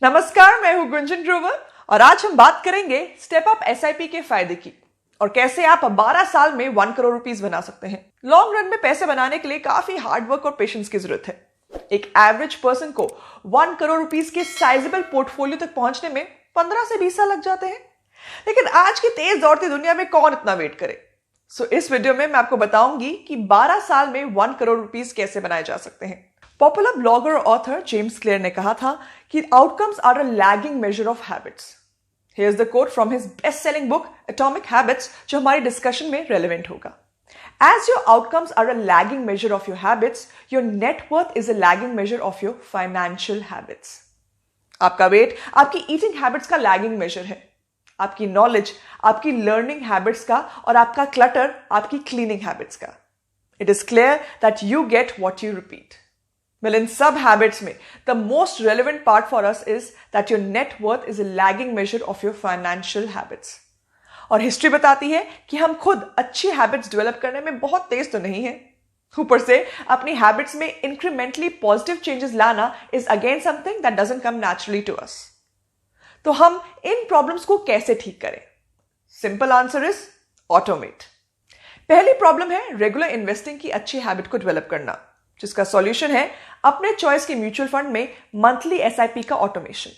नमस्कार, मैं हूं गुंजन ग्रोवर और आज हम बात करेंगे स्टेप अप एसआईपी के फायदे की और कैसे आप 12 साल में 1 करोड़ रुपीस बना सकते हैं। लॉन्ग रन में पैसे बनाने के लिए काफी हार्डवर्क और पेशेंस की जरूरत है। एक एवरेज पर्सन को 1 करोड़ रुपीस के साइजेबल पोर्टफोलियो तक पहुंचने में 15 से 20 साल लग जाते हैं। लेकिन आज की तेज दौड़ती दुनिया में कौन इतना वेट करे। इस वीडियो में मैं आपको बताऊंगी कि 12 साल में 1 करोड़ रुपीस कैसे बनाए जा सकते हैं। पॉपुलर ब्लॉगर और ऑथर जेम्स क्लियर ने कहा था कि outcomes are a lagging measure of habits. Here is the quote from his best selling book atomic habits, जो हमारी डिस्कशन में रेलेवेंट होगा। As your outcomes are a lagging measure of your habits, your net worth is a lagging measure of your financial habits. आपका wait आपकी eating habits का lagging major है, आपकी knowledge आपकी लर्निंग हैबिट्स का और आपका क्लटर आपकी क्लीनिंग हैबिट्स का। It is clear that you get what you repeat. Well, in sub habits में the most relevant part for us is that your net worth is a lagging measure of your financial habits. और history बताती है कि हम खुद अच्छी habits develop करने में बहुत तेज तो नहीं है। ऊपर से अपनी हैबिट्स में इंक्रीमेंटली पॉजिटिव चेंजेस लाना is again something that doesn't come naturally to us. तो हम इन प्रॉब्लम्स को कैसे ठीक करें? Simple answer is automate. पहली प्रॉब्लम है रेगुलर इन्वेस्टिंग की अच्छी हैबिट को डेवलप करना, जिसका सॉल्यूशन है अपने चॉइस के म्यूचुअल फंड में मंथली एसआईपी का ऑटोमेशन।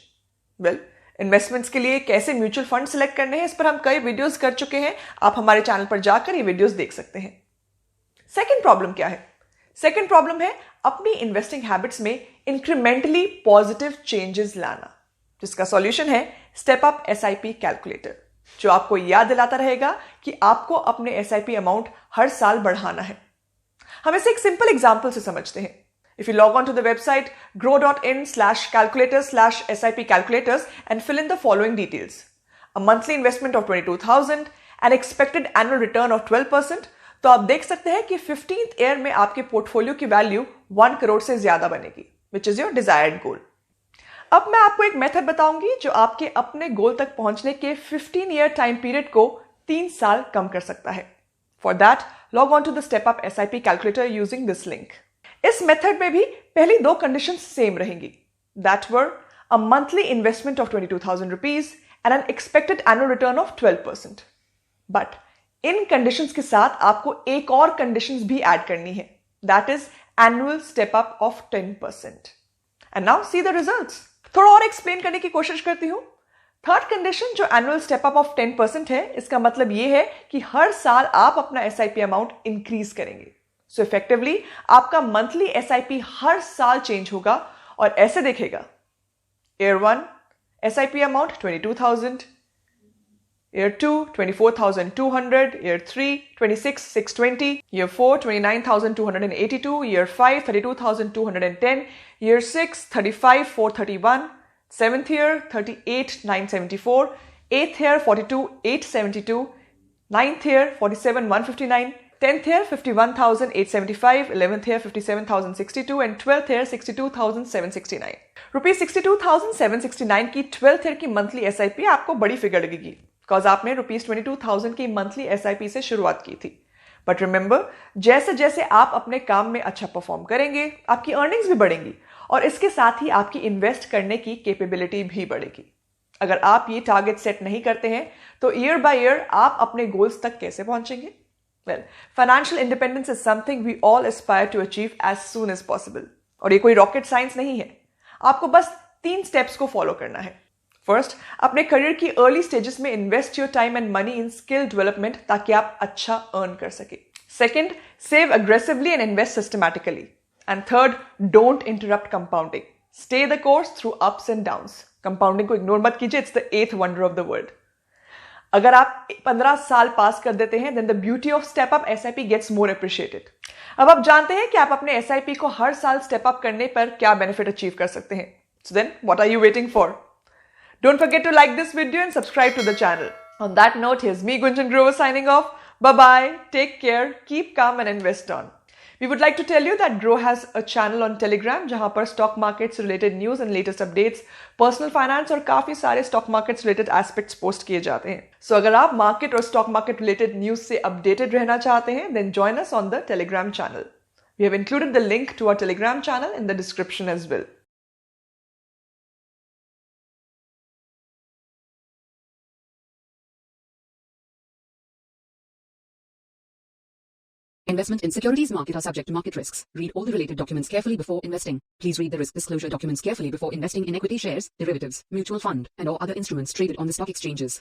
इन्वेस्टमेंट्स के लिए कैसे म्यूचुअल फंड सिलेक्ट करने हैं, इस पर हम कई वीडियोस कर चुके हैं। आप हमारे चैनल पर जाकर ये वीडियोस देख सकते हैं। सेकंड प्रॉब्लम क्या है? सेकंड प्रॉब्लम है अपनी इन्वेस्टिंग हैबिट्स में इंक्रीमेंटली पॉजिटिव चेंजेस लाना, जिसका सॉल्यूशन है स्टेप अप एसआईपी कैलकुलेटर, जो आपको याद दिलाता रहेगा कि आपको अपने एसआईपी अमाउंट हर साल बढ़ाना है। हम इसे एक सिंपल एग्जाम्पल से समझते हैं। If you log on to the website grow.in/calculator/SIP calculators and fill in the following details: a monthly investment of 22,000, an expected annual return of 12%, तो आप देख सकते हैं कि 15th ईयर में आपके पोर्टफोलियो की वैल्यू 1 करोड़ से ज्यादा बनेगी, which is your desired goal. अब मैं आपको एक मेथड बताऊंगी जो आपके अपने गोल तक पहुंचने के 15 ईयर टाइम पीरियड को 3 साल कम कर सकता है। For that, log on to the Step Up SIP calculator using this link. इस मेथड में भी पहली दो कंडीशंस सेम रहेंगी। That were a monthly investment of 22,000 rupees and an expected annual return of 12%. But in conditions के साथ आपको एक और कंडीशंस भी ऐड करनी है। That is annual step up of 10%. And now see the results. थोड़ा और एक्सप्लेन करने की कोशिश करती हूं। थर्ड कंडीशन जो एनुअल स्टेप अप ऑफ 10% है, इसका मतलब यह है कि हर साल आप अपना एसआईपी अमाउंट इंक्रीज करेंगे। सो इफेक्टिवली आपका मंथली एसआईपी हर साल चेंज होगा और ऐसे देखेगा। Year 1 SIP amount 22,000, year 2 24,200, year 3 26,620, year 4 29,282, year 5 32,210, year 6 35,431, 7th year 38,974, 8th year 42,872, 9th year 47,159, 10th year 51,875, 11th year 57,062 and 12th year 62,769। Rupees 62,769 की 12th year की monthly SIP आपको बड़ी फिगर लगेगी, बिकॉज आपने रुपीज 22,000 की मंथली एसआईपी से शुरुआत की थी। बट रिमेंबर, जैसे जैसे आप अपने काम में अच्छा परफॉर्म करेंगे, आपकी अर्निंग्स भी बढ़ेंगी और इसके साथ ही आपकी इन्वेस्ट करने की कैपेबिलिटी भी बढ़ेगी। अगर आप ये टारगेट सेट नहीं करते हैं तो ईयर बाय ईयर आप अपने गोल्स तक कैसे पहुंचेंगे? Well, financial independence is something we all aspire to achieve as soon as possible. और ये कोई रॉकेट साइंस नहीं है। आपको बस 3 स्टेप्स को फॉलो करना है। फर्स्ट, अपने करियर की अर्ली स्टेजेस में invest your time and money in skill development ताकि आप अच्छा अर्न कर सके। Second, save aggressively and invest systematically. And third, don't interrupt compounding. Stay the course through ups and downs. Compounding को ignore मत कीजिए, it's the 8th wonder of the world. अगर आप 15 साल पास कर देते हैं, then the beauty of step up SIP gets more appreciated. अब आप जानते हैं कि आप अपने एसआईपी को हर साल स्टेप अप करने पर क्या बेनिफिट अचीव कर सकते हैं। So then what are you waiting for? Don't forget to like this video and subscribe to the channel. On that note, here's me, Gunjan Grover, signing off. Bye-bye, take care, keep calm and invest on. We would like to tell you that Grow has a channel on Telegram जहां पर stock markets related news and latest updates, personal finance और काफी सारे stock markets related aspects post किए जाते हैं। So अगर आप market और stock market related news से updated रहना चाहते हैं, then join us on the Telegram channel. We have included the link to our Telegram channel in the description as well. Investment in securities market are subject to market risks. Read all the related documents carefully before investing. Please read the risk disclosure documents carefully before investing in equity shares, derivatives, mutual fund, and or other instruments traded on the stock exchanges.